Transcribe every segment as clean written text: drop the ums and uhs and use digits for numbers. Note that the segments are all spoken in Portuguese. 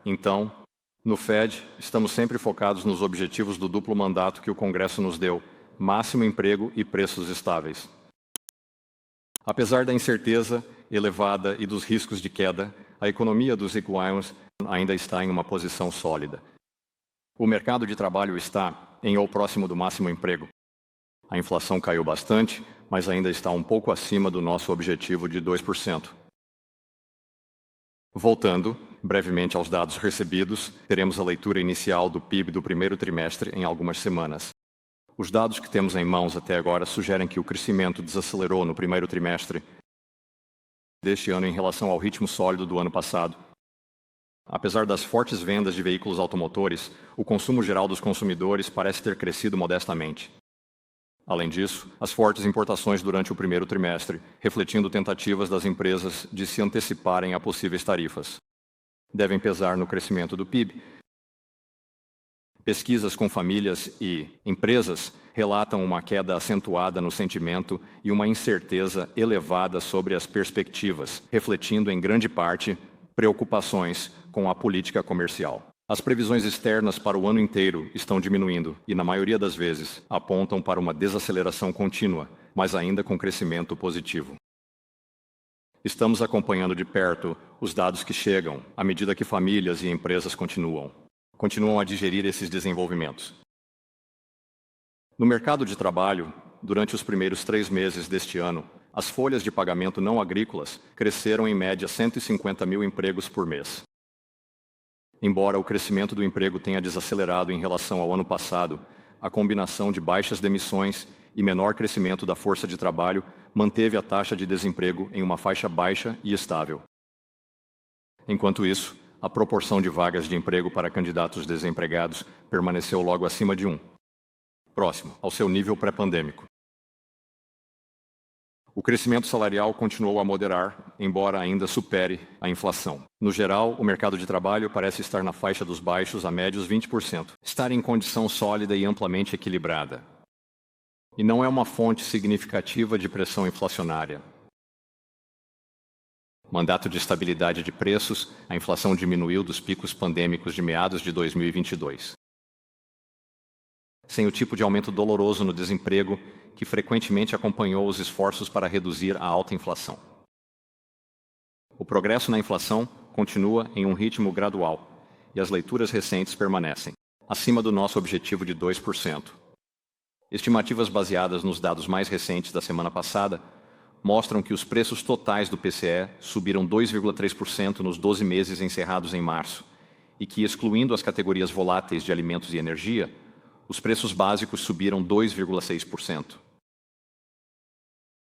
Então, no Fed, estamos sempre focados nos objetivos do duplo mandato que o Congresso nos deu: máximo emprego e preços estáveis. Apesar da incerteza elevada e dos riscos de queda, a economia dos iguanos ainda está em uma posição sólida. O mercado de trabalho está em ou próximo do máximo emprego. A inflação caiu bastante, mas ainda está um pouco acima do nosso objetivo de 2%. Voltando brevemente aos dados recebidos, teremos a leitura inicial do PIB do primeiro trimestre em algumas semanas. Os dados que temos em mãos até agora sugerem que o crescimento desacelerou no primeiro trimestre deste ano em relação ao ritmo sólido do ano passado. Apesar das fortes vendas de veículos automotores, o consumo geral dos consumidores parece ter crescido modestamente. Além disso, as fortes importações durante o primeiro trimestre, refletindo tentativas das empresas de se anteciparem a possíveis tarifas, devem pesar no crescimento do PIB. Pesquisas com famílias e empresas relatam uma queda acentuada no sentimento e uma incerteza elevada sobre as perspectivas, refletindo em grande parte preocupações com a política comercial. As previsões externas para o ano inteiro estão diminuindo e, na maioria das vezes, apontam para uma desaceleração contínua, mas ainda com crescimento positivo. Estamos acompanhando de perto os dados que chegam à medida que famílias e empresas continuam a digerir esses desenvolvimentos. No mercado de trabalho, durante os primeiros 3 meses deste ano, as folhas de pagamento não agrícolas cresceram em média 150 mil empregos por mês. Embora o crescimento do emprego tenha desacelerado em relação ao ano passado, a combinação de baixas demissões e menor crescimento da força de trabalho manteve a taxa de desemprego em uma faixa baixa e estável. Enquanto isso, a proporção de vagas de emprego para candidatos desempregados permaneceu logo acima de 1, próximo ao seu nível pré-pandêmico. O crescimento salarial continuou a moderar, embora ainda supere a inflação. No geral, o mercado de trabalho parece estar na faixa dos baixos a médios 20%, estar em condição sólida e amplamente equilibrada. E não é uma fonte significativa de pressão inflacionária. Mandato de estabilidade de preços, a inflação diminuiu dos picos pandêmicos de meados de 2022. Sem o tipo de aumento doloroso no desemprego que frequentemente acompanhou os esforços para reduzir a alta inflação. O progresso na inflação continua em um ritmo gradual e as leituras recentes permanecem acima do nosso objetivo de 2%. Estimativas baseadas nos dados mais recentes da semana passada mostram que os preços totais do PCE subiram 2,3% nos 12 meses encerrados em março e que, excluindo as categorias voláteis de alimentos e energia, os preços básicos subiram 2,6%.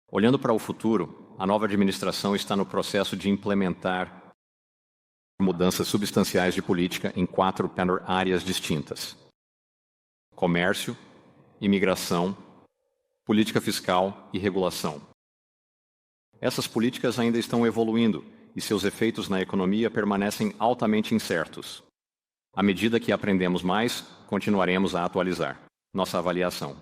Olhando para o futuro, a nova administração está no processo de implementar mudanças substanciais de política em 4 áreas distintas: comércio, imigração, política fiscal e regulação. Essas políticas ainda estão evoluindo e seus efeitos na economia permanecem altamente incertos. À medida que aprendemos mais, continuaremos a atualizar nossa avaliação.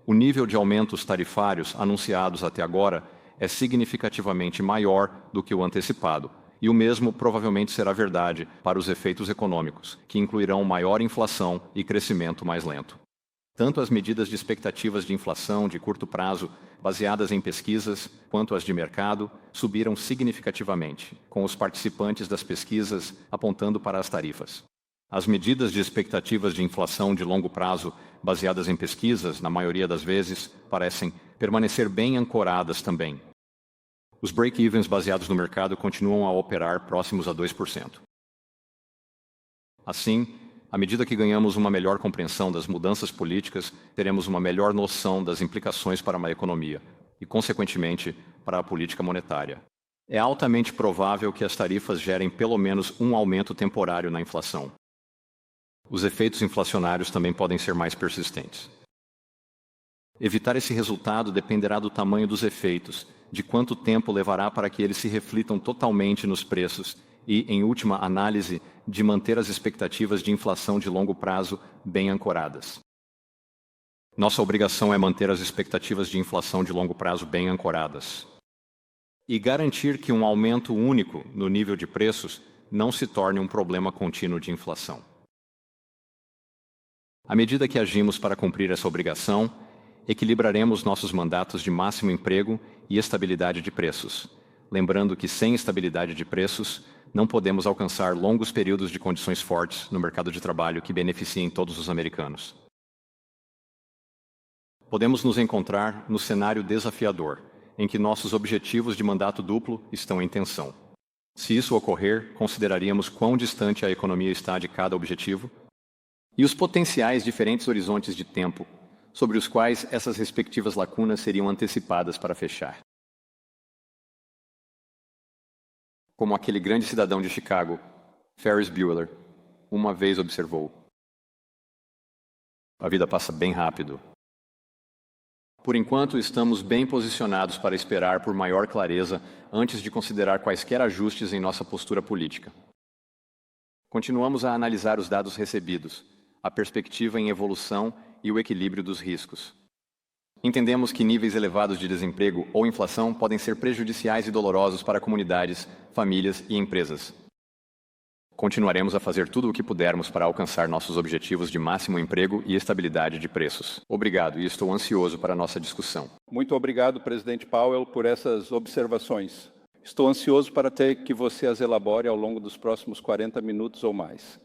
O nível de aumentos tarifários anunciados até agora é significativamente maior do que o antecipado, e o mesmo provavelmente será verdade para os efeitos econômicos, que incluirão maior inflação e crescimento mais lento. Tanto as medidas de expectativas de inflação de curto prazo, baseadas em pesquisas, quanto as de mercado, subiram significativamente, com os participantes das pesquisas apontando para as tarifas. As medidas de expectativas de inflação de longo prazo, baseadas em pesquisas, na maioria das vezes, parecem permanecer bem ancoradas também. Os break-evens baseados no mercado continuam a operar próximos a 2%. Assim, à medida que ganhamos uma melhor compreensão das mudanças políticas, teremos uma melhor noção das implicações para uma economia e, consequentemente, para a política monetária. É altamente provável que as tarifas gerem pelo menos um aumento temporário na inflação. Os efeitos inflacionários também podem ser mais persistentes. Evitar esse resultado dependerá do tamanho dos efeitos, de quanto tempo levará para que eles se reflitam totalmente nos preços e, em última análise, de manter as expectativas de inflação de longo prazo bem ancoradas. Nossa obrigação é manter as expectativas de inflação de longo prazo bem ancoradas e garantir que um aumento único no nível de preços não se torne um problema contínuo de inflação. À medida que agimos para cumprir essa obrigação, equilibraremos nossos mandatos de máximo emprego e estabilidade de preços, lembrando que sem estabilidade de preços, não podemos alcançar longos períodos de condições fortes no mercado de trabalho que beneficiem todos os americanos. Podemos nos encontrar no cenário desafiador, em que nossos objetivos de mandato duplo estão em tensão. Se isso ocorrer, consideraríamos quão distante a economia está de cada objetivo e os potenciais diferentes horizontes de tempo sobre os quais essas respectivas lacunas seriam antecipadas para fechar. Como aquele grande cidadão de Chicago, Ferris Bueller, uma vez observou: a vida passa bem rápido. Por enquanto, estamos bem posicionados para esperar por maior clareza antes de considerar quaisquer ajustes em nossa postura política. Continuamos a analisar os dados recebidos, a perspectiva em evolução e o equilíbrio dos riscos. Entendemos que níveis elevados de desemprego ou inflação podem ser prejudiciais e dolorosos para comunidades, famílias e empresas. Continuaremos a fazer tudo o que pudermos para alcançar nossos objetivos de máximo emprego e estabilidade de preços. Obrigado, e estou ansioso para a nossa discussão. Muito obrigado, presidente Powell, por essas observações. Estou ansioso para ter que você as elabore ao longo dos próximos 40 minutos ou mais.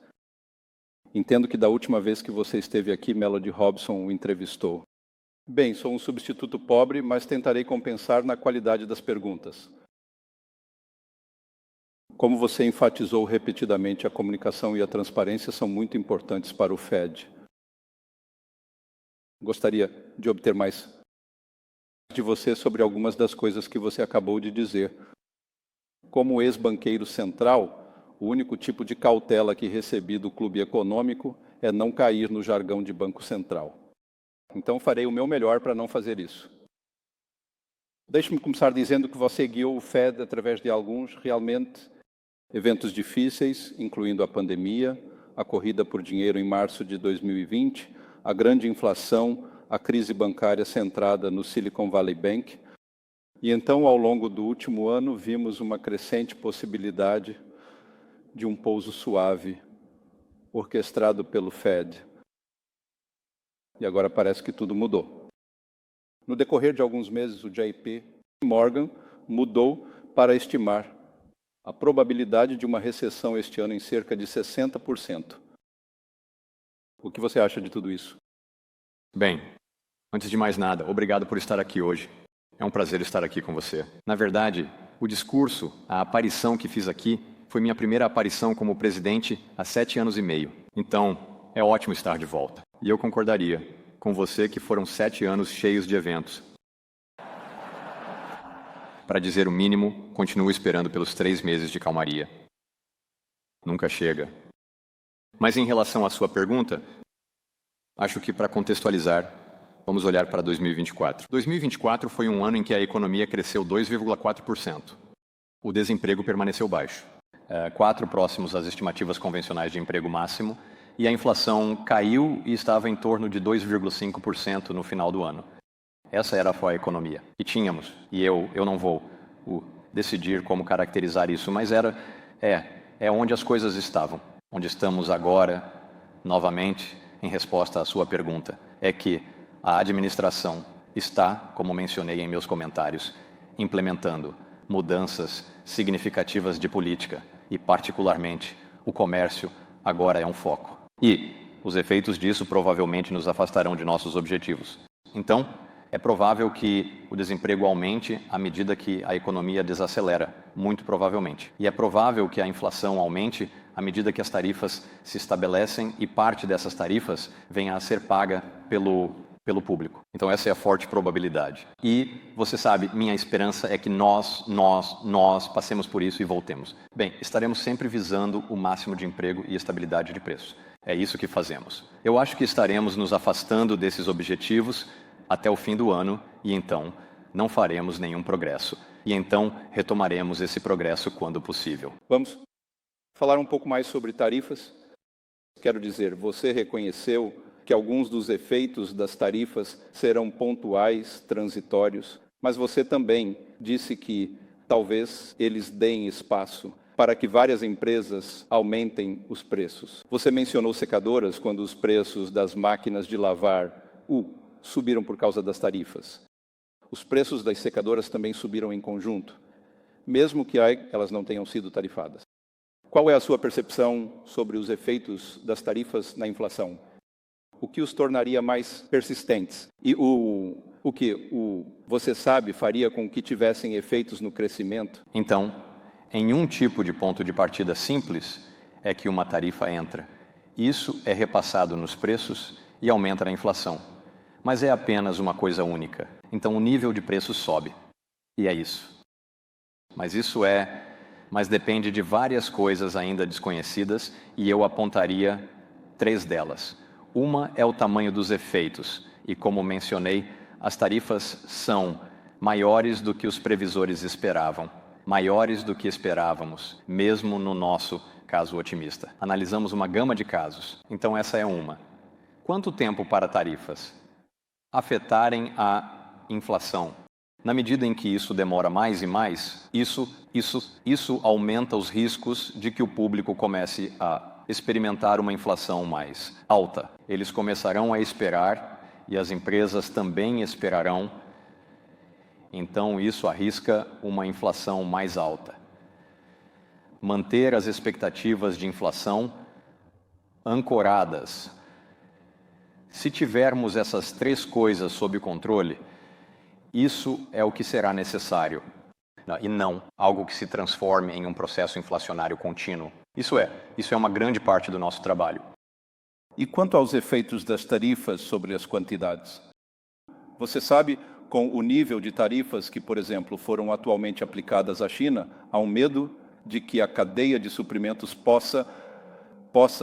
Entendo que da última vez que você esteve aqui, Melody Robson o entrevistou. Bem, sou um substituto pobre, mas tentarei compensar na qualidade das perguntas. Como você enfatizou repetidamente, a comunicação e a transparência são muito importantes para o Fed. Gostaria de obter mais de você sobre algumas das coisas que você acabou de dizer. Como ex-banqueiro central, o único tipo de cautela que recebi do clube econômico é não cair no jargão de Banco Central. Então farei o meu melhor para não fazer isso. Deixe-me começar dizendo que você guiou o Fed através de alguns realmente eventos difíceis, incluindo a pandemia, a corrida por dinheiro em março de 2020, a grande inflação, a crise bancária centrada no Silicon Valley Bank. E então, ao longo do último ano, vimos uma crescente possibilidade de um pouso suave, orquestrado pelo Fed. E agora parece que tudo mudou. No decorrer de alguns meses, o JP Morgan mudou para estimar a probabilidade de uma recessão este ano em cerca de 60%. O que você acha de tudo isso? Bem, antes de mais nada, obrigado por estar aqui hoje. É um prazer estar aqui com você. Na verdade, o discurso, a aparição que fiz aqui, foi minha primeira aparição como presidente há 7 anos e meio. Então, é ótimo estar de volta. E eu concordaria com você que foram 7 anos cheios de eventos. Para dizer o mínimo, continuo esperando pelos 3 meses de calmaria. Nunca chega. Mas em relação à sua pergunta, acho que para contextualizar, vamos olhar para 2024. 2024 foi um ano em que a economia cresceu 2,4%. O desemprego permaneceu baixo, 4 próximos às estimativas convencionais de emprego máximo, e a inflação caiu e estava em torno de 2,5% no final do ano. Essa era a economia que tínhamos, e eu não vou decidir como caracterizar isso, mas é onde as coisas estavam. Onde estamos agora, novamente, em resposta à sua pergunta, é que a administração está, como mencionei em meus comentários, implementando mudanças significativas de política e, particularmente, o comércio agora é um foco. E os efeitos disso provavelmente nos afastarão de nossos objetivos. Então, é provável que o desemprego aumente à medida que a economia desacelera, muito provavelmente. E é provável que a inflação aumente à medida que as tarifas se estabelecem e parte dessas tarifas venha a ser paga pelo público. Então essa é a forte probabilidade. E você sabe, minha esperança é que nós passemos por isso e voltemos. Bem, estaremos sempre visando o máximo de emprego e estabilidade de preços. É isso que fazemos. Eu acho que estaremos nos afastando desses objetivos até o fim do ano, e então não faremos nenhum progresso. E então retomaremos esse progresso quando possível. Vamos falar um pouco mais sobre tarifas. Quero dizer, você reconheceu que alguns dos efeitos das tarifas serão pontuais, transitórios, mas você também disse que talvez eles deem espaço para que várias empresas aumentem os preços. Você mencionou secadoras quando os preços das máquinas de lavar subiram por causa das tarifas. Os preços das secadoras também subiram em conjunto, mesmo que elas não tenham sido tarifadas. Qual é a sua percepção sobre os efeitos das tarifas na inflação? O que os tornaria mais persistentes? E o que você sabe faria com que tivessem efeitos no crescimento? Então, em um tipo de ponto de partida simples é que uma tarifa entra. Isso é repassado nos preços e aumenta a inflação. Mas é apenas uma coisa única. Então o nível de preço sobe. E é isso. Mas depende de várias coisas ainda desconhecidas e eu apontaria 3 delas. Uma é o tamanho dos efeitos e, como mencionei, as tarifas são maiores do que os previsores esperavam, maiores do que esperávamos, mesmo no nosso caso otimista. Analisamos uma gama de casos, então essa é uma. Quanto tempo para tarifas afetarem a inflação? Na medida em que isso demora mais e mais, isso aumenta os riscos de que o público comece a experimentar uma inflação mais alta. Eles começarão a esperar e as empresas também esperarão. Então isso arrisca uma inflação mais alta. Manter as expectativas de inflação ancoradas. Se tivermos essas 3 coisas sob controle, isso é o que será necessário, e não algo que se transforme em um processo inflacionário contínuo. Isso é uma grande parte do nosso trabalho. E quanto aos efeitos das tarifas sobre as quantidades? Você sabe, com o nível de tarifas que, por exemplo, foram atualmente aplicadas à China, há um medo de que a cadeia de suprimentos possa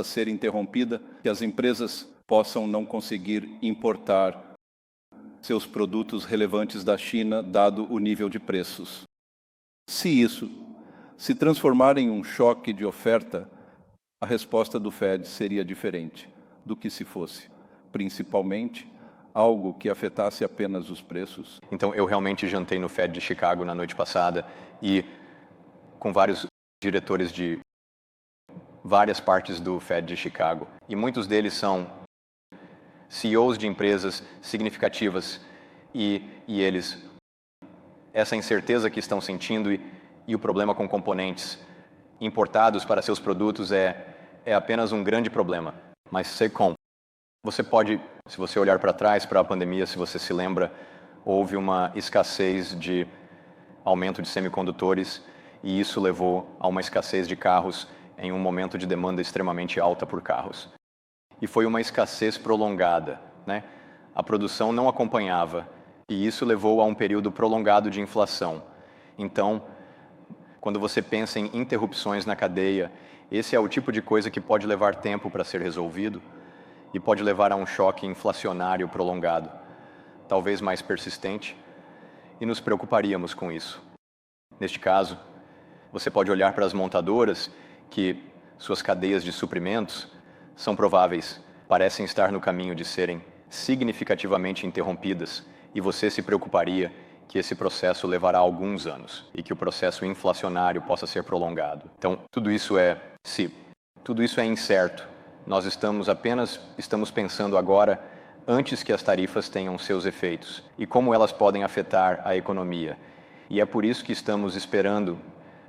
ser interrompida, que as empresas possam não conseguir importar seus produtos relevantes da China, dado o nível de preços. Se isso se transformar em um choque de oferta, a resposta do Fed seria diferente do que se fosse, principalmente, algo que afetasse apenas os preços. Então, eu realmente jantei no Fed de Chicago na noite passada e com vários diretores de várias partes do Fed de Chicago. E muitos deles são CEOs de empresas significativas e eles, essa incerteza que estão sentindo e o problema com componentes importados para seus produtos é apenas um grande problema. Mas você pode, se você olhar para trás, para a pandemia, se você se lembra, houve uma escassez de aumento de semicondutores e isso levou a uma escassez de carros em um momento de demanda extremamente alta por carros. E foi uma escassez prolongada, né? A produção não acompanhava e isso levou a um período prolongado de inflação. Então, quando você pensa em interrupções na cadeia, esse é o tipo de coisa que pode levar tempo para ser resolvido e pode levar a um choque inflacionário prolongado, talvez mais persistente, e nos preocuparíamos com isso. Neste caso, você pode olhar para as montadoras que suas cadeias de suprimentos são prováveis, parecem estar no caminho de serem significativamente interrompidas e você se preocuparia que esse processo levará alguns anos e que o processo inflacionário possa ser prolongado. Então, tudo isso é incerto. Nós estamos pensando agora antes que as tarifas tenham seus efeitos e como elas podem afetar a economia. E é por isso que estamos esperando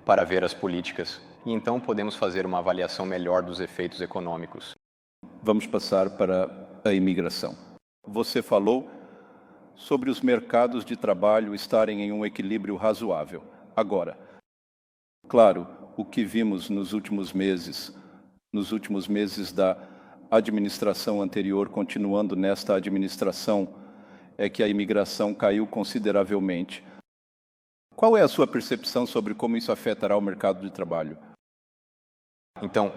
para ver as políticas e então podemos fazer uma avaliação melhor dos efeitos econômicos. Vamos passar para a imigração. Você falou sobre os mercados de trabalho estarem em um equilíbrio razoável. Agora, claro, o que vimos nos últimos meses da administração anterior, continuando nesta administração, é que a imigração caiu consideravelmente. Qual é a sua percepção sobre como isso afetará o mercado de trabalho? Então,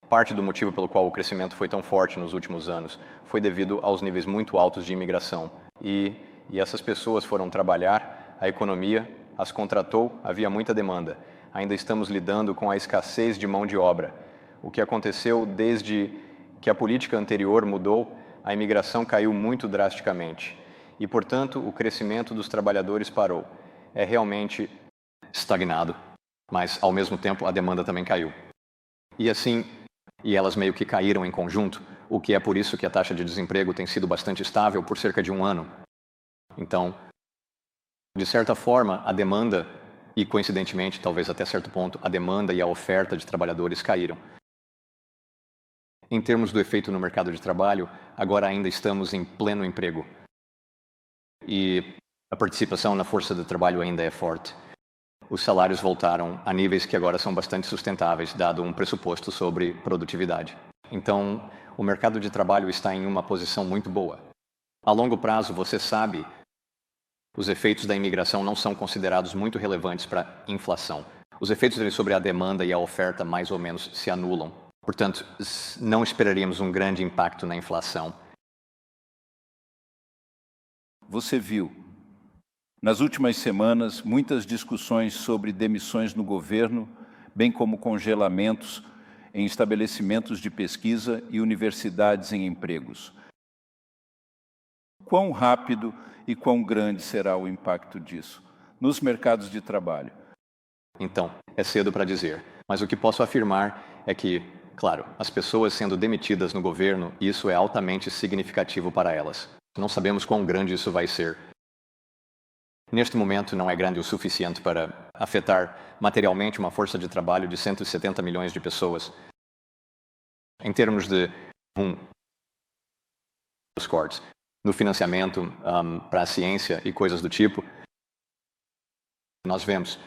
parte do motivo pelo qual o crescimento foi tão forte nos últimos anos foi devido aos níveis muito altos de imigração. E essas pessoas foram trabalhar, a economia as contratou, havia muita demanda. Ainda estamos lidando com a escassez de mão de obra. O que aconteceu desde que a política anterior mudou, a imigração caiu muito drasticamente. E, portanto, o crescimento dos trabalhadores parou. É realmente estagnado. mas ao mesmo tempo a demanda também caiu. E assim, elas meio que caíram em conjunto, o que é por isso que a taxa de desemprego tem sido bastante estável por cerca de um ano. Então, de certa forma, a demanda, e coincidentemente, talvez até certo ponto, a demanda e a oferta de trabalhadores caíram. Em termos do efeito no mercado de trabalho, agora ainda estamos em pleno emprego. E a participação na força de trabalho ainda é forte. Os salários voltaram a níveis que agora são bastante sustentáveis, dado um pressuposto sobre produtividade. Então, o mercado de trabalho está em uma posição muito boa. A longo prazo, você sabe, os efeitos da imigração não são considerados muito relevantes para a inflação. Os efeitos dele sobre a demanda e a oferta mais ou menos se anulam. Portanto, não esperaríamos um grande impacto na inflação. Você viu, nas últimas semanas, muitas discussões sobre demissões no governo, bem como congelamentos em estabelecimentos de pesquisa e universidades em empregos. Quão rápido e quão grande será o impacto disso nos mercados de trabalho? Então, é cedo para dizer, mas o que posso afirmar é que, claro, as pessoas sendo demitidas no governo, isso é altamente significativo para elas. Não sabemos quão grande isso vai ser. Neste momento, não é grande o suficiente para afetar materialmente uma força de trabalho de 170 milhões de pessoas. Em termos de os cortes, no financiamento para a ciência e coisas do tipo, nós vemos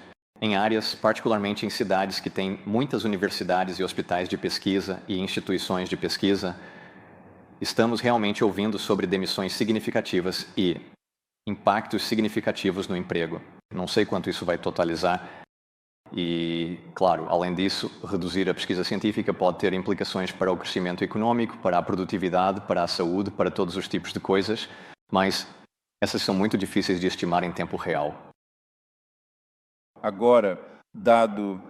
em áreas, particularmente em cidades que têm muitas universidades e hospitais de pesquisa e instituições de pesquisa, estamos realmente ouvindo sobre demissões significativas e impactos significativos no emprego. Não sei quanto isso vai totalizar e, claro, além disso, reduzir a pesquisa científica pode ter implicações para o crescimento econômico, para a produtividade, para a saúde, para todos os tipos de coisas, mas essas são muito difíceis de estimar em tempo real. Agora, dado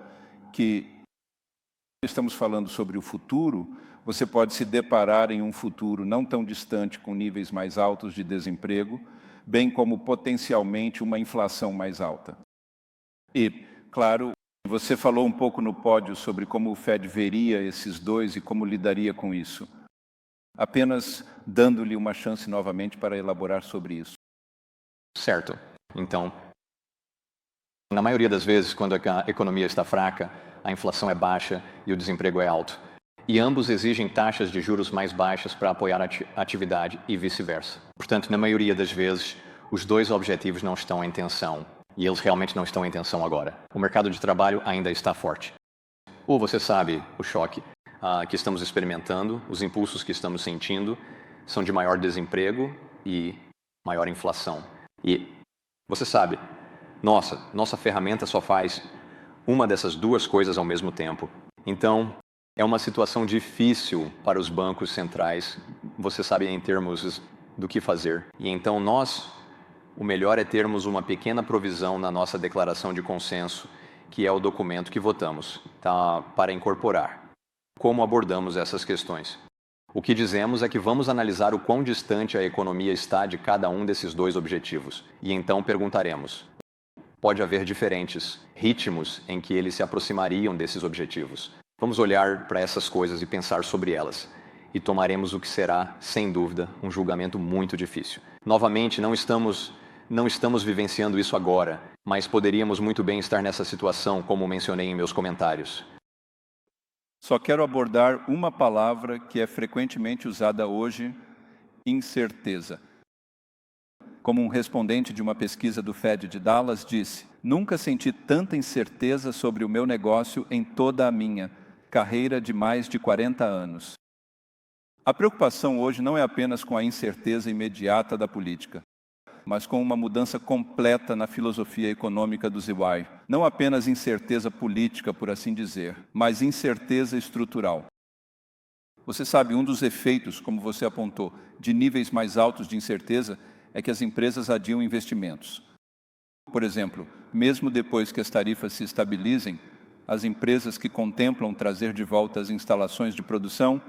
que estamos falando sobre o futuro, você pode se deparar em um futuro não tão distante com níveis mais altos de desemprego, bem como potencialmente uma inflação mais alta. E, claro, você falou um pouco no pódio sobre como o Fed veria esses dois e como lidaria com isso. Apenas dando-lhe uma chance novamente para elaborar sobre isso. Certo. Então, na maioria das vezes, quando a economia está fraca, a inflação é baixa e o desemprego é alto. E ambos exigem taxas de juros mais baixas para apoiar a atividade e vice-versa. Portanto, na maioria das vezes, os dois objetivos não estão em tensão. E eles realmente não estão em tensão agora. O mercado de trabalho ainda está forte. Ou você sabe, o choque que estamos experimentando, os impulsos que estamos sentindo, são de maior desemprego e maior inflação. E você sabe, nossa ferramenta só faz uma dessas duas coisas ao mesmo tempo. Então, é uma situação difícil para os bancos centrais, você sabe, em termos do que fazer. E então o melhor é termos uma pequena provisão na nossa declaração de consenso, que é o documento que votamos, para incorporar. Como abordamos essas questões? O que dizemos é que vamos analisar o quão distante a economia está de cada um desses dois objetivos. E então perguntaremos: pode haver diferentes ritmos em que eles se aproximariam desses objetivos? Vamos olhar para essas coisas e pensar sobre elas. E tomaremos o que será, sem dúvida, um julgamento muito difícil. Novamente, não estamos vivenciando isso agora, mas poderíamos muito bem estar nessa situação, como mencionei em meus comentários. Só quero abordar uma palavra que é frequentemente usada hoje: incerteza. Como um respondente de uma pesquisa do Fed de Dallas disse: nunca senti tanta incerteza sobre o meu negócio em toda a minha carreira de mais de 40 anos. A preocupação hoje não é apenas com a incerteza imediata da política, mas com uma mudança completa na filosofia econômica do ZY. Não apenas incerteza política, por assim dizer, mas incerteza estrutural. Você sabe, um dos efeitos, como você apontou, de níveis mais altos de incerteza é que as empresas adiam investimentos. Por exemplo, mesmo depois que as tarifas se estabilizem, as empresas que contemplam trazer de volta as instalações de produção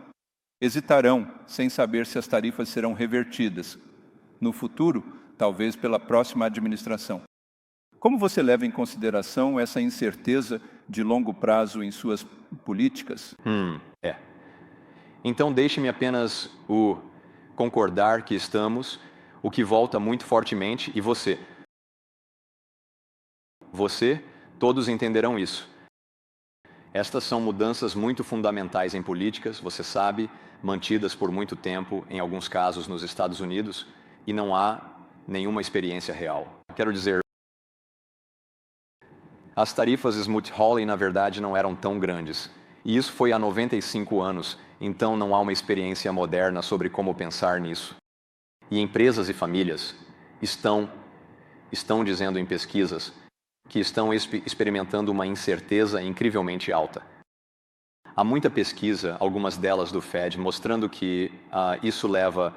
hesitarão, sem saber se as tarifas serão revertidas no futuro, talvez pela próxima administração. Como você leva em consideração essa incerteza de longo prazo em suas políticas? É. Então deixe-me apenas concordar que estamos, o que volta muito fortemente, e você, todos entenderão isso. Estas são mudanças muito fundamentais em políticas, você sabe, mantidas por muito tempo, em alguns casos nos Estados Unidos, e não há nenhuma experiência real. Quero dizer, as tarifas Smoot-Hawley, na verdade, não eram tão grandes. E isso foi há 95 anos, então não há uma experiência moderna sobre como pensar nisso. E empresas e famílias estão dizendo em pesquisas que estão experimentando uma incerteza incrivelmente alta. Há muita pesquisa, algumas delas do Fed, mostrando que isso leva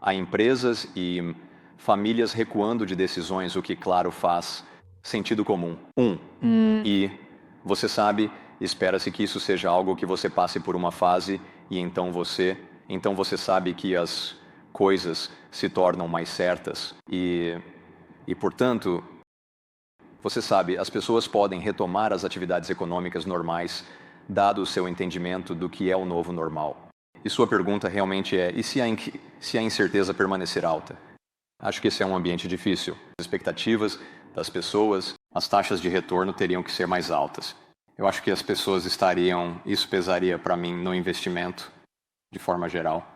a empresas e famílias recuando de decisões, o que, claro, faz sentido comum. E você sabe, espera-se que isso seja algo que você passe por uma fase e então você sabe que as coisas se tornam mais certas e portanto, você sabe, as pessoas podem retomar as atividades econômicas normais, dado o seu entendimento do que é o novo normal. E sua pergunta realmente é, e se a incerteza permanecer alta? Acho que esse é um ambiente difícil. As expectativas das pessoas, as taxas de retorno teriam que ser mais altas. Eu acho que as pessoas isso pesaria para mim no investimento, de forma geral.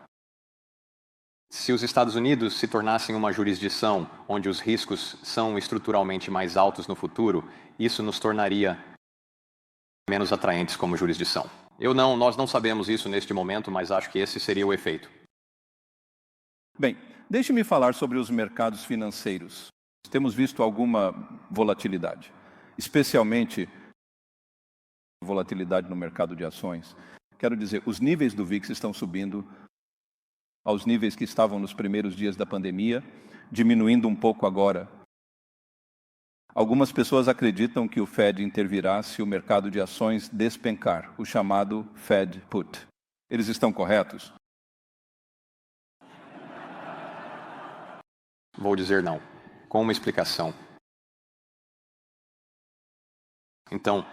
Se os Estados Unidos se tornassem uma jurisdição onde os riscos são estruturalmente mais altos no futuro, isso nos tornaria menos atraentes como jurisdição. Nós não sabemos isso neste momento, mas acho que esse seria o efeito. Bem, deixe-me falar sobre os mercados financeiros. Temos visto alguma volatilidade, especialmente volatilidade no mercado de ações. Quero dizer, os níveis do VIX estão subindo aos níveis que estavam nos primeiros dias da pandemia, diminuindo um pouco agora. Algumas pessoas acreditam que o Fed intervirá se o mercado de ações despencar, o chamado Fed Put. Eles estão corretos? Vou dizer não, com uma explicação. Então,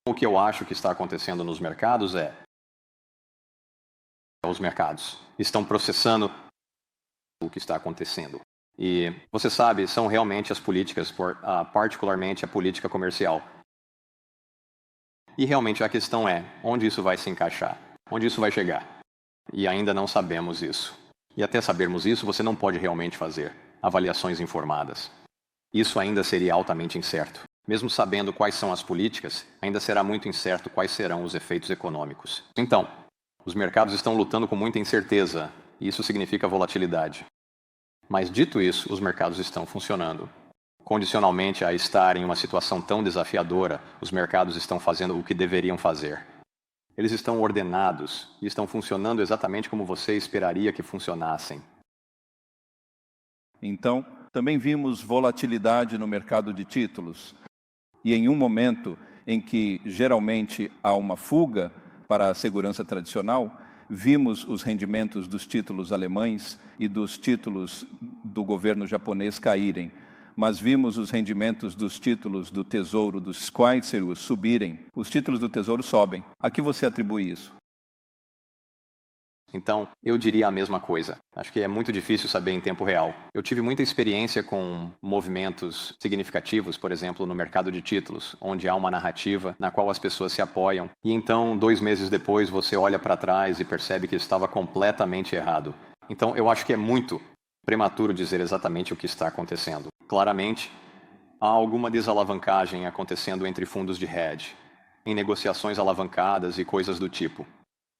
o que eu acho que está acontecendo nos mercados é os mercados estão processando o que está acontecendo. E, você sabe, são realmente as políticas, particularmente a política comercial. E realmente a questão é, onde isso vai se encaixar? Onde isso vai chegar? E ainda não sabemos isso. E até sabermos isso, você não pode realmente fazer avaliações informadas. Isso ainda seria altamente incerto. Mesmo sabendo quais são as políticas, ainda será muito incerto quais serão os efeitos econômicos. Então, os mercados estão lutando com muita incerteza, e isso significa volatilidade. Mas, dito isso, os mercados estão funcionando. Condicionalmente a estar em uma situação tão desafiadora, os mercados estão fazendo o que deveriam fazer. Eles estão ordenados e estão funcionando exatamente como você esperaria que funcionassem. Então, também vimos volatilidade no mercado de títulos. E em um momento em que geralmente há uma fuga para a segurança tradicional, vimos os rendimentos dos títulos alemães e dos títulos do governo japonês caírem, mas vimos os rendimentos dos títulos do Tesouro, dos Schweizerus, subirem. Os títulos do Tesouro sobem. A que você atribui isso? Então, eu diria a mesma coisa. Acho que é muito difícil saber em tempo real. Eu tive muita experiência com movimentos significativos, por exemplo, no mercado de títulos, onde há uma narrativa na qual as pessoas se apoiam. E então, 2 meses depois, você olha para trás e percebe que estava completamente errado. Então, eu acho que é muito prematuro dizer exatamente o que está acontecendo. Claramente, há alguma desalavancagem acontecendo entre fundos de hedge, em negociações alavancadas e coisas do tipo.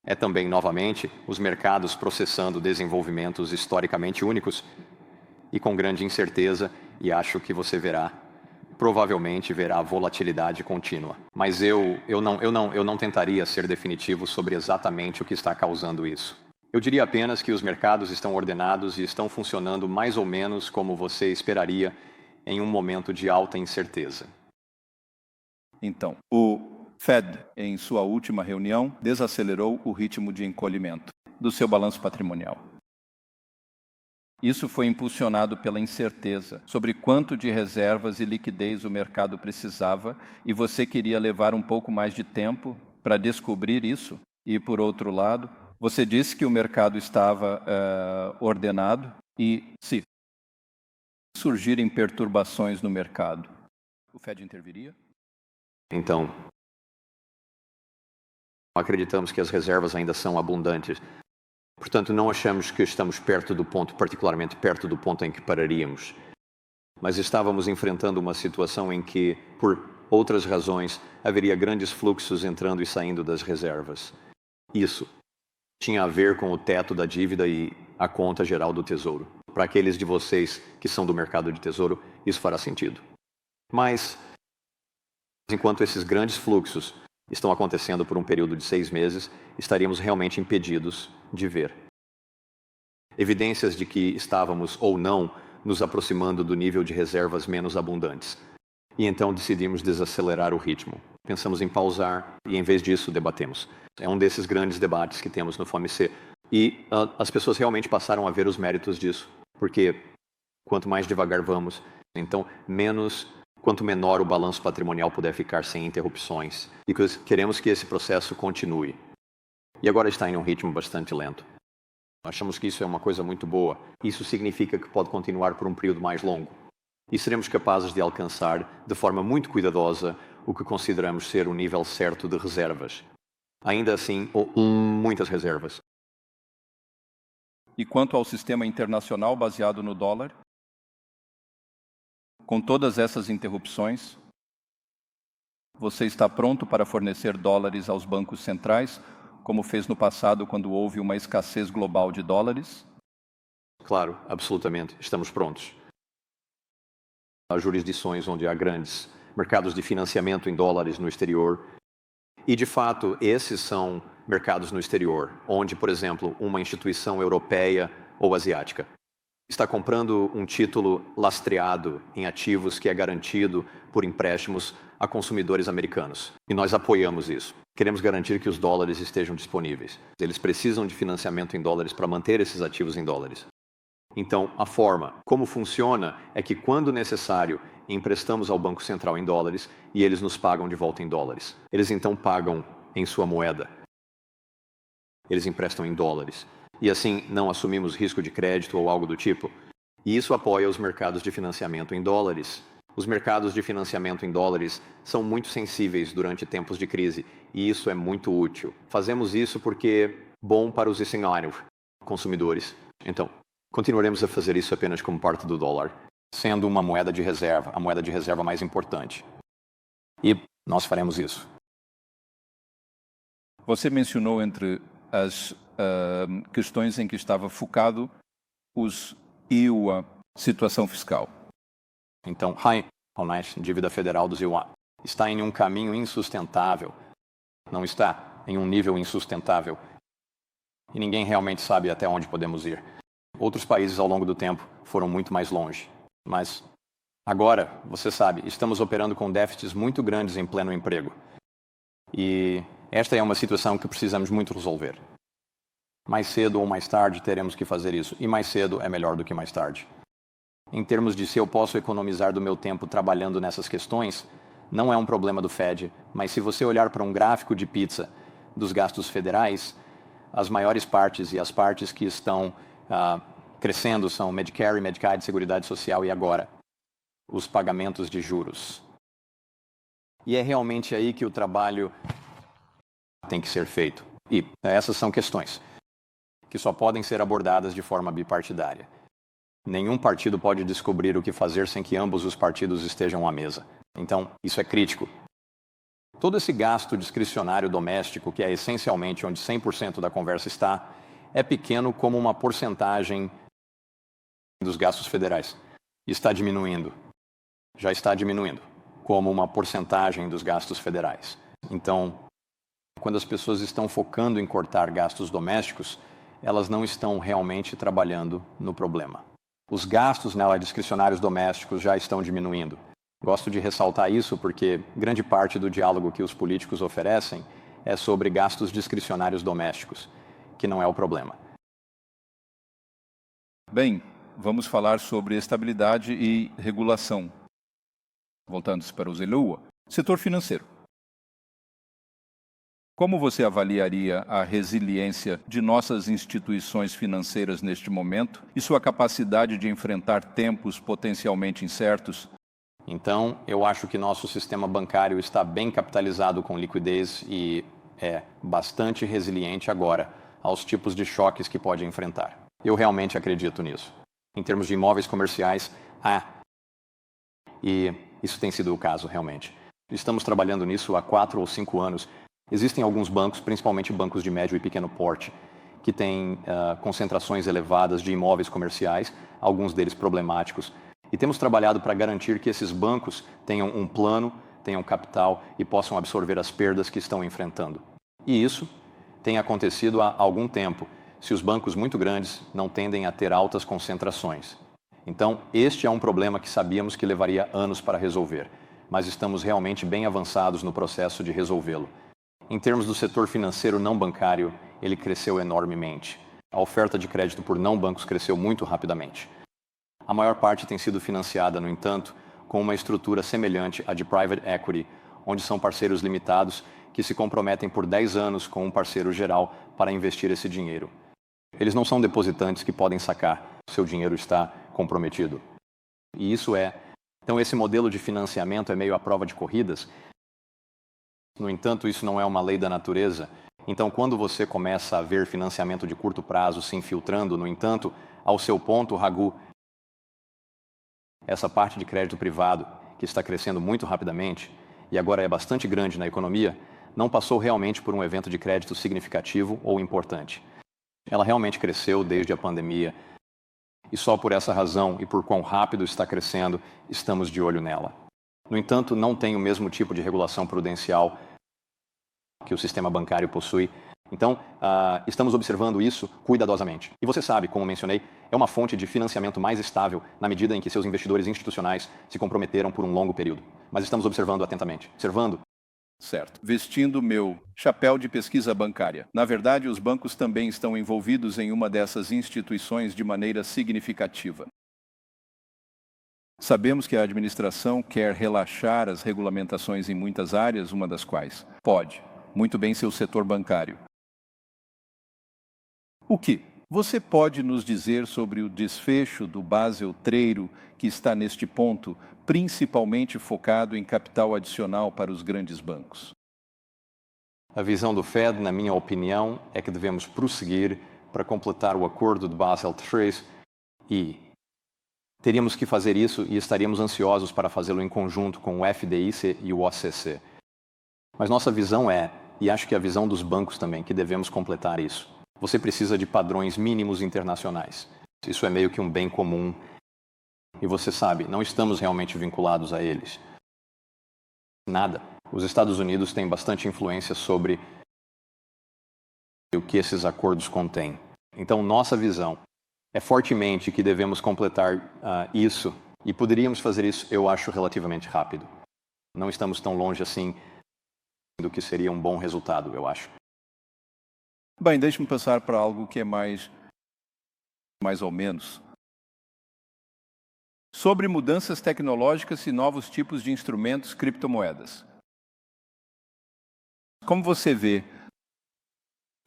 É também, novamente, os mercados processando desenvolvimentos historicamente únicos e com grande incerteza, e acho que você provavelmente verá volatilidade contínua. Mas eu não tentaria ser definitivo sobre exatamente o que está causando isso. Eu diria apenas que os mercados estão ordenados e estão funcionando mais ou menos como você esperaria em um momento de alta incerteza. Então, o Fed, em sua última reunião, desacelerou o ritmo de encolhimento do seu balanço patrimonial. Isso foi impulsionado pela incerteza sobre quanto de reservas e liquidez o mercado precisava, e você queria levar um pouco mais de tempo para descobrir isso. E, por outro lado, você disse que o mercado estava ordenado e, se surgirem perturbações no mercado, o Fed interviria? Então, acreditamos que as reservas ainda são abundantes. Portanto, não achamos que estamos perto do ponto, particularmente perto do ponto em que pararíamos. Mas estávamos enfrentando uma situação em que, por outras razões, haveria grandes fluxos entrando e saindo das reservas. Isso tinha a ver com o teto da dívida e a conta geral do Tesouro. Para aqueles de vocês que são do mercado de tesouro, isso fará sentido. Mas, enquanto esses grandes fluxos estão acontecendo por um período de 6 meses, estaríamos realmente impedidos de ver evidências de que estávamos ou não nos aproximando do nível de reservas menos abundantes. E então decidimos desacelerar o ritmo. Pensamos em pausar e, em vez disso, debatemos. É um desses grandes debates que temos no FOMC. E as pessoas realmente passaram a ver os méritos disso, porque quanto mais devagar vamos, então quanto menor o balanço patrimonial puder ficar sem interrupções. E queremos que esse processo continue. E agora está em um ritmo bastante lento. Achamos que isso é uma coisa muito boa. Isso significa que pode continuar por um período mais longo. E seremos capazes de alcançar, de forma muito cuidadosa, o que consideramos ser o nível certo de reservas. Ainda assim, muitas reservas. E quanto ao sistema internacional baseado no dólar? Com todas essas interrupções, você está pronto para fornecer dólares aos bancos centrais, como fez no passado quando houve uma escassez global de dólares? Claro, absolutamente. Estamos prontos. Há jurisdições onde há grandes mercados de financiamento em dólares no exterior. E, de fato, esses são mercados no exterior, onde, por exemplo, uma instituição europeia ou asiática está comprando um título lastreado em ativos que é garantido por empréstimos a consumidores americanos. E nós apoiamos isso. Queremos garantir que os dólares estejam disponíveis. Eles precisam de financiamento em dólares para manter esses ativos em dólares. Então, a forma como funciona é que, quando necessário, emprestamos ao Banco Central em dólares e eles nos pagam de volta em dólares. Eles então pagam em sua moeda. Eles emprestam em dólares. E assim não assumimos risco de crédito ou algo do tipo. E isso apoia os mercados de financiamento em dólares. Os mercados de financiamento em dólares são muito sensíveis durante tempos de crise, e isso é muito útil. Fazemos isso porque é bom para os consumidores. Então, continuaremos a fazer isso apenas como parte do dólar, sendo uma moeda de reserva, a moeda de reserva mais importante. E nós faremos isso. Você mencionou entre as questões em que estava focado a situação fiscal. Então, dívida federal dos IUA está em um caminho insustentável. Não está em um nível insustentável. E ninguém realmente sabe até onde podemos ir. Outros países ao longo do tempo foram muito mais longe. Mas agora, você sabe, estamos operando com déficits muito grandes em pleno emprego. E esta é uma situação que precisamos muito resolver. Mais cedo ou mais tarde teremos que fazer isso. E mais cedo é melhor do que mais tarde. Em termos de se eu posso economizar do meu tempo trabalhando nessas questões, não é um problema do Fed, mas se você olhar para um gráfico de pizza dos gastos federais, as maiores partes e as partes que estão crescendo são Medicare, Medicaid, Seguridade Social e agora os pagamentos de juros. E é realmente aí que o trabalho tem que ser feito. E essas são questões que só podem ser abordadas de forma bipartidária. Nenhum partido pode descobrir o que fazer sem que ambos os partidos estejam à mesa. Então, isso é crítico. Todo esse gasto discricionário doméstico, que é essencialmente onde 100% da conversa está, é pequeno como uma porcentagem dos gastos federais. Está diminuindo. Já está diminuindo, como uma porcentagem dos gastos federais. Então, quando as pessoas estão focando em cortar gastos domésticos, elas não estão realmente trabalhando no problema. Os gastos discricionários domésticos já estão diminuindo. Gosto de ressaltar isso porque grande parte do diálogo que os políticos oferecem é sobre gastos discricionários domésticos, que não é o problema. Bem, vamos falar sobre estabilidade e regulação. Voltando-se para o ZLUA. Setor financeiro. Como você avaliaria a resiliência de nossas instituições financeiras neste momento e sua capacidade de enfrentar tempos potencialmente incertos? Então, eu acho que nosso sistema bancário está bem capitalizado com liquidez e é bastante resiliente agora aos tipos de choques que pode enfrentar. Eu realmente acredito nisso. Em termos de imóveis comerciais, e isso tem sido o caso realmente. Estamos trabalhando nisso há 4 ou 5 anos. Existem alguns bancos, principalmente bancos de médio e pequeno porte, que têm concentrações elevadas de imóveis comerciais, alguns deles problemáticos. E temos trabalhado para garantir que esses bancos tenham um plano, tenham capital e possam absorver as perdas que estão enfrentando. E isso tem acontecido há algum tempo, se os bancos muito grandes não tendem a ter altas concentrações. Então, este é um problema que sabíamos que levaria anos para resolver, mas estamos realmente bem avançados no processo de resolvê-lo. Em termos do setor financeiro não bancário, ele cresceu enormemente. A oferta de crédito por não bancos cresceu muito rapidamente. A maior parte tem sido financiada, no entanto, com uma estrutura semelhante à de private equity, onde são parceiros limitados que se comprometem por 10 anos com um parceiro geral para investir esse dinheiro. Eles não são depositantes que podem sacar, seu dinheiro está comprometido. E então esse modelo de financiamento é meio à prova de corridas. No entanto, isso não é uma lei da natureza. Então, quando você começa a ver financiamento de curto prazo se infiltrando, no entanto, ao seu ponto, Raghu, essa parte de crédito privado, que está crescendo muito rapidamente e agora é bastante grande na economia, não passou realmente por um evento de crédito significativo ou importante. Ela realmente cresceu desde a pandemia e só por essa razão e por quão rápido está crescendo, estamos de olho nela. No entanto, não tem o mesmo tipo de regulação prudencial que o sistema bancário possui. Então, estamos observando isso cuidadosamente. E você sabe, como mencionei, é uma fonte de financiamento mais estável na medida em que seus investidores institucionais se comprometeram por um longo período. Mas estamos observando atentamente. Certo. Vestindo meu chapéu de pesquisa bancária. Na verdade, os bancos também estão envolvidos em uma dessas instituições de maneira significativa. Sabemos que a administração quer relaxar as regulamentações em muitas áreas, uma das quais pode muito bem ser o setor bancário. O que você pode nos dizer sobre o desfecho do Basel III que está neste ponto, principalmente focado em capital adicional para os grandes bancos? A visão do Fed, na minha opinião, é que devemos prosseguir para completar o acordo de Basel III e teríamos que fazer isso e estaríamos ansiosos para fazê-lo em conjunto com o FDIC e o OCC. Mas nossa visão e acho que a visão dos bancos também, que devemos completar isso. Você precisa de padrões mínimos internacionais. Isso é meio que um bem comum. E você sabe, não estamos realmente vinculados a eles. Nada. Os Estados Unidos têm bastante influência sobre o que esses acordos contêm. Então, nossa visão é fortemente que devemos completar isso. E poderíamos fazer isso, eu acho, relativamente rápido. Não estamos tão longe assim do que seria um bom resultado, eu acho. Bem, deixe-me passar para algo que é mais ou menos. Sobre mudanças tecnológicas e novos tipos de instrumentos criptomoedas. Como você vê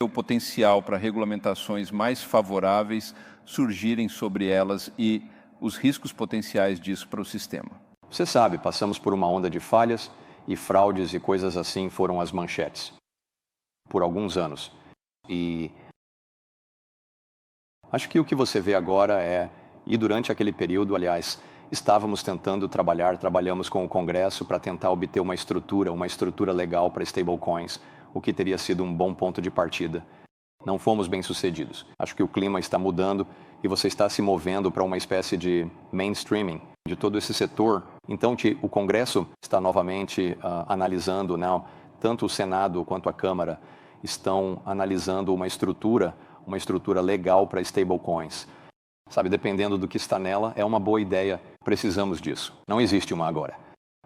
o potencial para regulamentações mais favoráveis surgirem sobre elas e os riscos potenciais disso para o sistema? Você sabe, passamos por uma onda de falhas e fraudes e coisas assim foram as manchetes por alguns anos. E acho que o que você vê agora e durante aquele período, aliás, estávamos tentando trabalhamos com o Congresso para tentar obter uma estrutura legal para stablecoins, o que teria sido um bom ponto de partida. Não fomos bem-sucedidos. Acho que o clima está mudando e você está se movendo para uma espécie de mainstreaming de todo esse setor. Então, o Congresso está novamente analisando, tanto o Senado quanto a Câmara estão analisando uma estrutura legal para stablecoins. Sabe, dependendo do que está nela, é uma boa ideia. Precisamos disso. Não existe uma agora.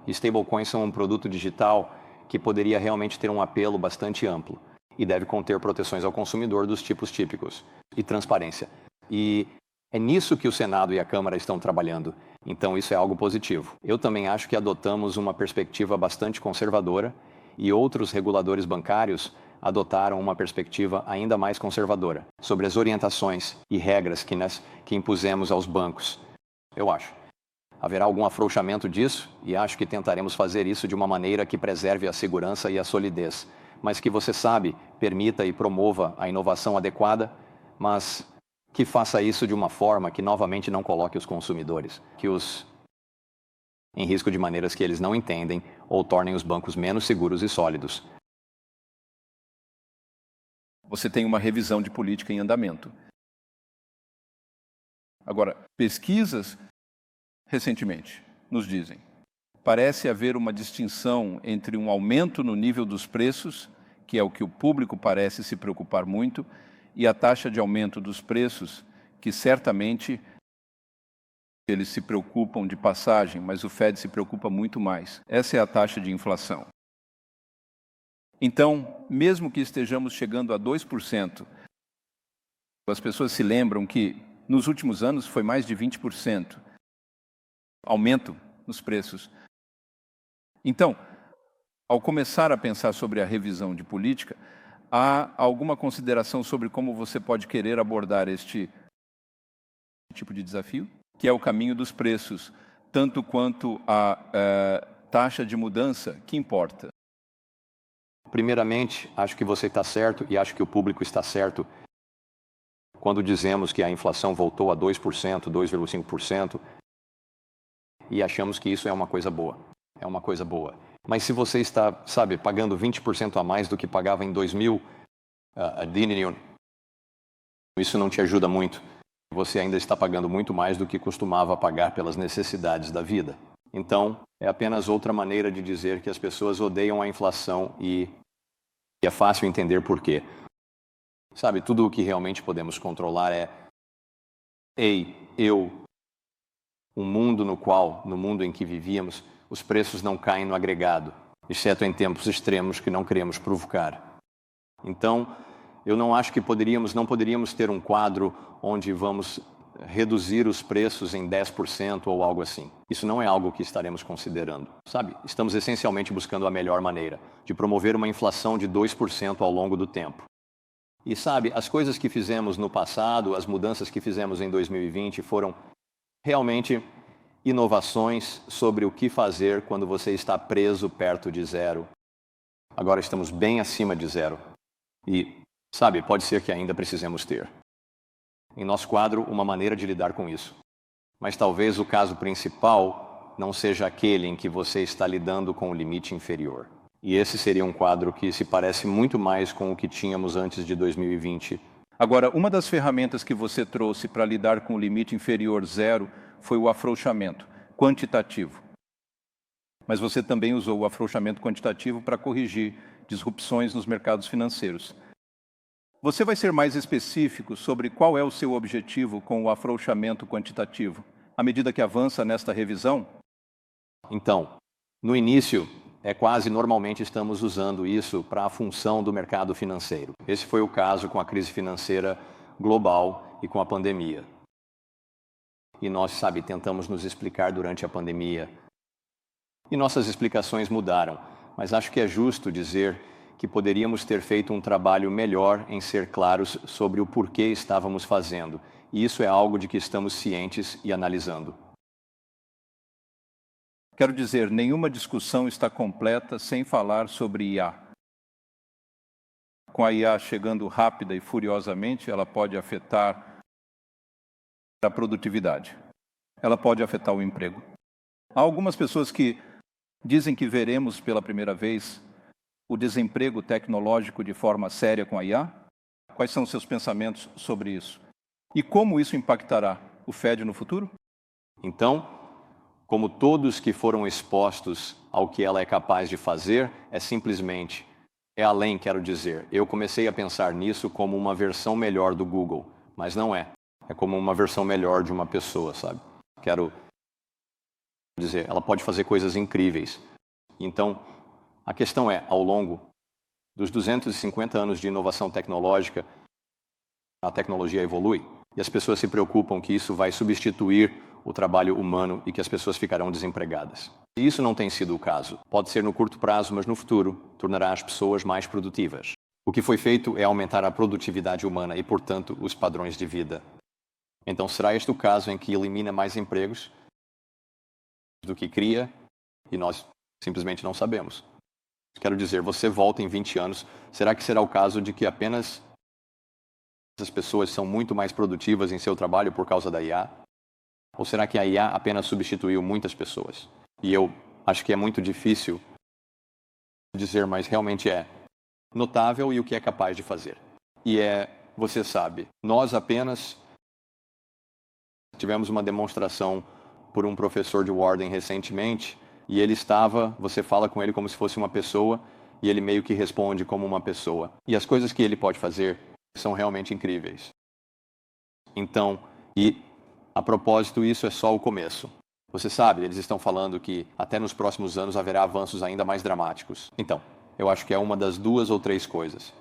Stablecoins são um produto digital que poderia realmente ter um apelo bastante amplo e deve conter proteções ao consumidor dos tipos típicos e transparência. E É nisso que o Senado e a Câmara estão trabalhando. Então, isso é algo positivo. Eu também acho que adotamos uma perspectiva bastante conservadora e outros reguladores bancários adotaram uma perspectiva ainda mais conservadora sobre as orientações e regras que impusemos aos bancos. Eu acho. Haverá algum afrouxamento disso e acho que tentaremos fazer isso de uma maneira que preserve a segurança e a solidez, mas que você sabe, permita e promova a inovação adequada, mas que faça isso de uma forma que novamente não coloque os consumidores, em risco de maneiras que eles não entendem ou tornem os bancos menos seguros e sólidos. Você tem uma revisão de política em andamento. Agora, pesquisas recentemente nos dizem: parece haver uma distinção entre um aumento no nível dos preços, que é o que o público parece se preocupar muito, e a taxa de aumento dos preços, que certamente eles se preocupam de passagem, mas o Fed se preocupa muito mais. Essa é a taxa de inflação. Então, mesmo que estejamos chegando a 2%, as pessoas se lembram que nos últimos anos foi mais de 20% aumento nos preços. Então, ao começar a pensar sobre a revisão de política, há alguma consideração sobre como você pode querer abordar este tipo de desafio, que é o caminho dos preços, tanto quanto a taxa de mudança, que importa? Primeiramente, acho que você está certo e acho que o público está certo quando dizemos que a inflação voltou a 2%, 2,5%, e achamos que isso é uma coisa boa. É uma coisa boa. Mas se você está, pagando 20% a mais do que pagava em 2000, isso não te ajuda muito. Você ainda está pagando muito mais do que costumava pagar pelas necessidades da vida. Então, é apenas outra maneira de dizer que as pessoas odeiam a inflação e é fácil entender por quê. Tudo o que realmente podemos controlar é um mundo no mundo em que vivíamos, os preços não caem no agregado, exceto em tempos extremos que não queremos provocar. Então, eu não acho que não poderíamos ter um quadro onde vamos reduzir os preços em 10% ou algo assim. Isso não é algo que estaremos considerando, Estamos essencialmente buscando a melhor maneira de promover uma inflação de 2% ao longo do tempo. E as coisas que fizemos no passado, as mudanças que fizemos em 2020 foram realmente inovações sobre o que fazer quando você está preso perto de zero. Agora estamos bem acima de zero. E, pode ser que ainda precisemos ter em nosso quadro uma maneira de lidar com isso. Mas talvez o caso principal não seja aquele em que você está lidando com o limite inferior. E esse seria um quadro que se parece muito mais com o que tínhamos antes de 2020. Agora, uma das ferramentas que você trouxe para lidar com o limite inferior zero foi o afrouxamento quantitativo. Mas você também usou o afrouxamento quantitativo para corrigir disrupções nos mercados financeiros. Você vai ser mais específico sobre qual é o seu objetivo com o afrouxamento quantitativo, à medida que avança nesta revisão? Então, no início, normalmente estamos usando isso para a função do mercado financeiro. Esse foi o caso com a crise financeira global e com a pandemia. E nós, tentamos nos explicar durante a pandemia. E nossas explicações mudaram, mas acho que é justo dizer que poderíamos ter feito um trabalho melhor em ser claros sobre o porquê estávamos fazendo. E isso é algo de que estamos cientes e analisando. Quero dizer, nenhuma discussão está completa sem falar sobre IA. Com a IA chegando rápida e furiosamente, ela pode afetar a produtividade. Ela pode afetar o emprego. Há algumas pessoas que dizem que veremos pela primeira vez o desemprego tecnológico de forma séria com a IA. Quais são os seus pensamentos sobre isso? E como isso impactará o Fed no futuro? Então, como todos que foram expostos ao que ela é capaz de fazer, eu comecei a pensar nisso como uma versão melhor do Google, mas não é. É como uma versão melhor de uma pessoa, Quero dizer, ela pode fazer coisas incríveis. Então, a questão é, ao longo dos 250 anos de inovação tecnológica, a tecnologia evolui. E as pessoas se preocupam que isso vai substituir o trabalho humano e que as pessoas ficarão desempregadas. E isso não tem sido o caso. Pode ser no curto prazo, mas no futuro tornará as pessoas mais produtivas. O que foi feito é aumentar a produtividade humana e, portanto, os padrões de vida. Então, será este o caso em que elimina mais empregos do que cria e nós simplesmente não sabemos? Quero dizer, você volta em 20 anos, será que será o caso de que apenas as pessoas são muito mais produtivas em seu trabalho por causa da IA? Ou será que a IA apenas substituiu muitas pessoas? E eu acho que é muito difícil dizer, mas realmente é notável e o que é capaz de fazer. E você sabe, nós apenas tivemos uma demonstração por um professor de Warden recentemente, e você fala com ele como se fosse uma pessoa, e ele meio que responde como uma pessoa. E as coisas que ele pode fazer são realmente incríveis. Então, a propósito, isso é só o começo. Você sabe, eles estão falando que até nos próximos anos haverá avanços ainda mais dramáticos. Então, eu acho que é uma das 2 ou 3 coisas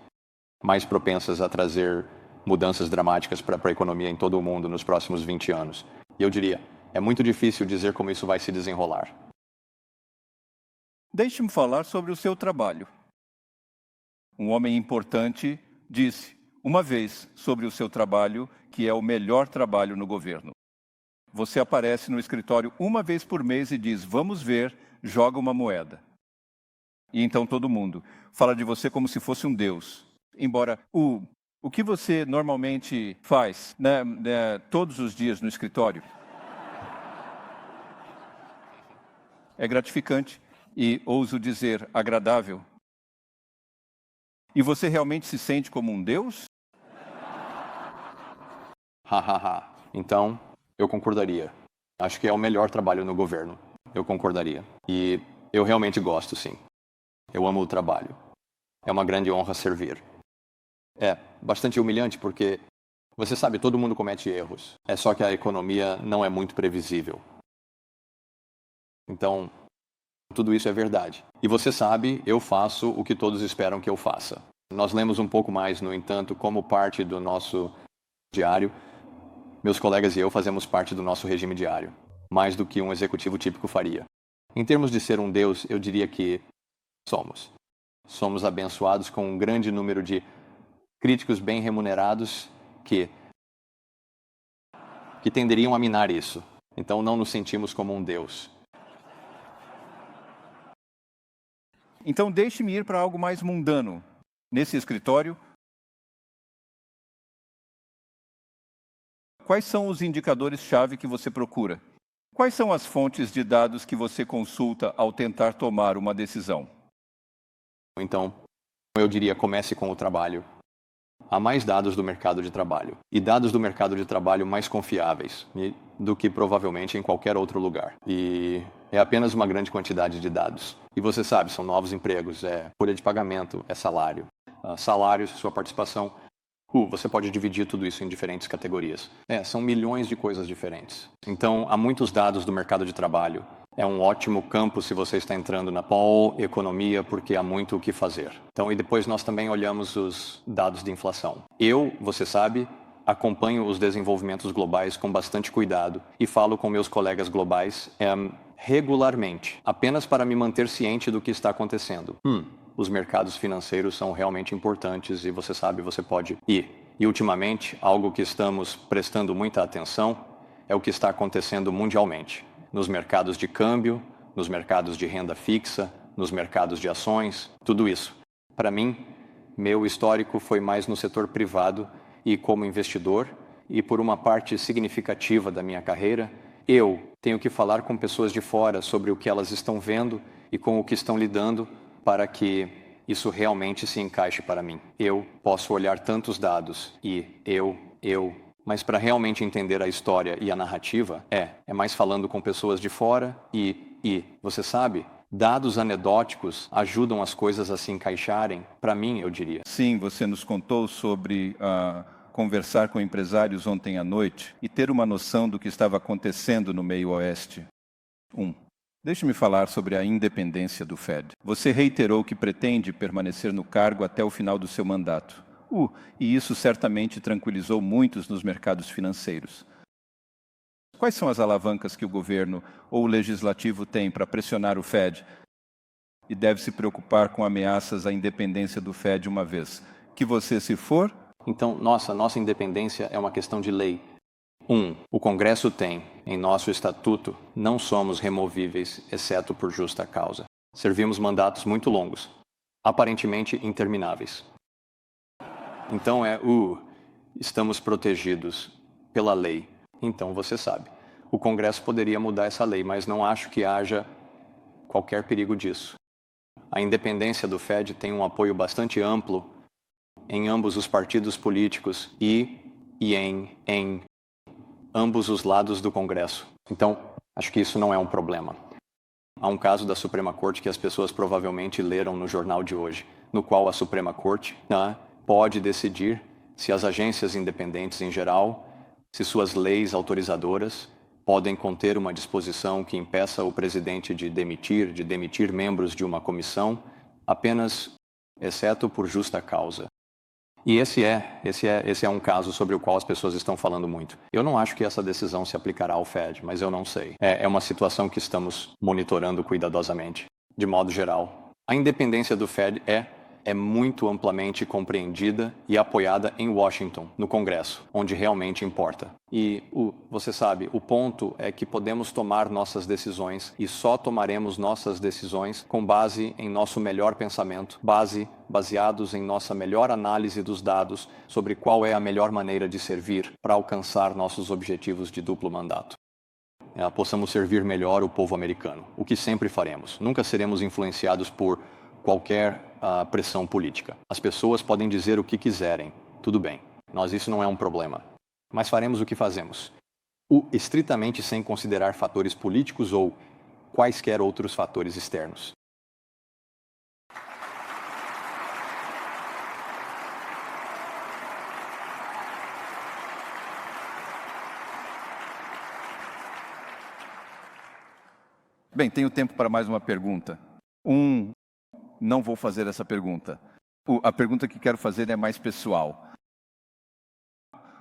mais propensas a trazer mudanças dramáticas para a economia em todo o mundo nos próximos 20 anos. E eu diria, é muito difícil dizer como isso vai se desenrolar. Deixe-me falar sobre o seu trabalho. Um homem importante disse uma vez sobre o seu trabalho que é o melhor trabalho no governo. Você aparece no escritório uma vez por mês e diz, vamos ver, joga uma moeda. E então todo mundo fala de você como se fosse um deus. Embora o que você normalmente faz todos os dias no escritório é gratificante e, ouso dizer, agradável. E você realmente se sente como um deus? Hahaha. Então, eu concordaria. Acho que é o melhor trabalho no governo. Eu concordaria. E eu realmente gosto, sim. Eu amo o trabalho. É uma grande honra servir. É bastante humilhante porque, você sabe, todo mundo comete erros. É só que a economia não é muito previsível. Então, tudo isso é verdade. E você sabe, eu faço o que todos esperam que eu faça. Nós lemos um pouco mais, no entanto, como parte do nosso diário. Meus colegas e eu fazemos parte do nosso regime diário, mais do que um executivo típico faria. Em termos de ser um deus, eu diria que somos. Somos abençoados com um grande número de críticos bem remunerados que tenderiam a minar isso. Então não nos sentimos como um deus. Então deixe-me ir para algo mais mundano. Nesse escritório, quais são os indicadores-chave que você procura? Quais são as fontes de dados que você consulta ao tentar tomar uma decisão? Então, eu diria, comece com o trabalho. Há mais dados do mercado de trabalho. E dados do mercado de trabalho mais confiáveis do que provavelmente em qualquer outro lugar. E é apenas uma grande quantidade de dados. E você sabe, são novos empregos, é folha de pagamento, é salário. Salários, sua participação. Você pode dividir tudo isso em diferentes categorias. São milhões de coisas diferentes. Então, há muitos dados do mercado de trabalho. É um ótimo campo se você está entrando na economia, porque há muito o que fazer. Então, e depois nós também olhamos os dados de inflação. Você sabe, acompanho os desenvolvimentos globais com bastante cuidado e falo com meus colegas globais regularmente, apenas para me manter ciente do que está acontecendo. Os mercados financeiros são realmente importantes e você sabe, você pode ir. E ultimamente, algo que estamos prestando muita atenção é o que está acontecendo mundialmente. Nos mercados de câmbio, nos mercados de renda fixa, nos mercados de ações, tudo isso. Para mim, meu histórico foi mais no setor privado e como investidor, e por uma parte significativa da minha carreira, eu tenho que falar com pessoas de fora sobre o que elas estão vendo e com o que estão lidando para que isso realmente se encaixe para mim. Eu posso olhar tantos dados e mas para realmente entender a história e a narrativa, é mais falando com pessoas de fora e você sabe, dados anedóticos ajudam as coisas a se encaixarem, para mim, eu diria. Sim, você nos contou sobre conversar com empresários ontem à noite e ter uma noção do que estava acontecendo no meio oeste. Deixe-me falar sobre a independência do Fed. Você reiterou que pretende permanecer no cargo até o final do seu mandato. E isso certamente tranquilizou muitos nos mercados financeiros. Quais são as alavancas que o governo ou o legislativo tem para pressionar o Fed e deve se preocupar com ameaças à independência do Fed uma vez que você se for? Então, nossa independência é uma questão de lei. O Congresso tem, em nosso estatuto, não somos removíveis, exceto por justa causa. Servimos mandatos muito longos, aparentemente intermináveis. Então estamos protegidos pela lei. Então, você sabe, o Congresso poderia mudar essa lei, mas não acho que haja qualquer perigo disso. A independência do Fed tem um apoio bastante amplo em ambos os partidos políticos e em ambos os lados do Congresso. Então, acho que isso não é um problema. Há um caso da Suprema Corte que as pessoas provavelmente leram no jornal de hoje, no qual a Suprema Corte pode decidir se as agências independentes em geral, se suas leis autorizadoras podem conter uma disposição que impeça o presidente de demitir membros de uma comissão, apenas, exceto por justa causa. E esse é um caso sobre o qual as pessoas estão falando muito. Eu não acho que essa decisão se aplicará ao Fed, mas eu não sei. É uma situação que estamos monitorando cuidadosamente, de modo geral. A independência do Fed é muito amplamente compreendida e apoiada em Washington, no Congresso, onde realmente importa. E, você sabe, o ponto é que podemos tomar nossas decisões e só tomaremos nossas decisões com base em nosso melhor pensamento, baseados em nossa melhor análise dos dados sobre qual é a melhor maneira de servir para alcançar nossos objetivos de duplo mandato. Possamos servir melhor o povo americano, o que sempre faremos. Nunca seremos influenciados por qualquer pressão política. As pessoas podem dizer o que quiserem, tudo bem. Isso não é um problema. Mas faremos o que fazemos. Estritamente sem considerar fatores políticos ou quaisquer outros fatores externos. Bem, tenho tempo para mais uma pergunta. Não vou fazer essa pergunta. A pergunta que quero fazer é mais pessoal.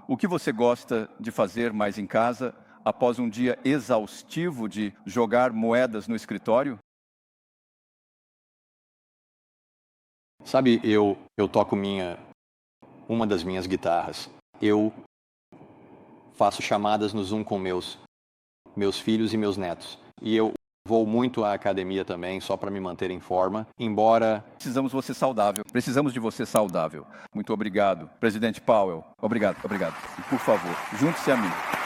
O que você gosta de fazer mais em casa após um dia exaustivo de jogar moedas no escritório? Sabe, eu toco uma das minhas guitarras. Eu faço chamadas no Zoom com meus filhos e meus netos. E eu vou muito à academia também, só para me manter em forma, embora... Precisamos de você saudável. Muito obrigado. Presidente Powell, obrigado. E, por favor, junte-se a mim.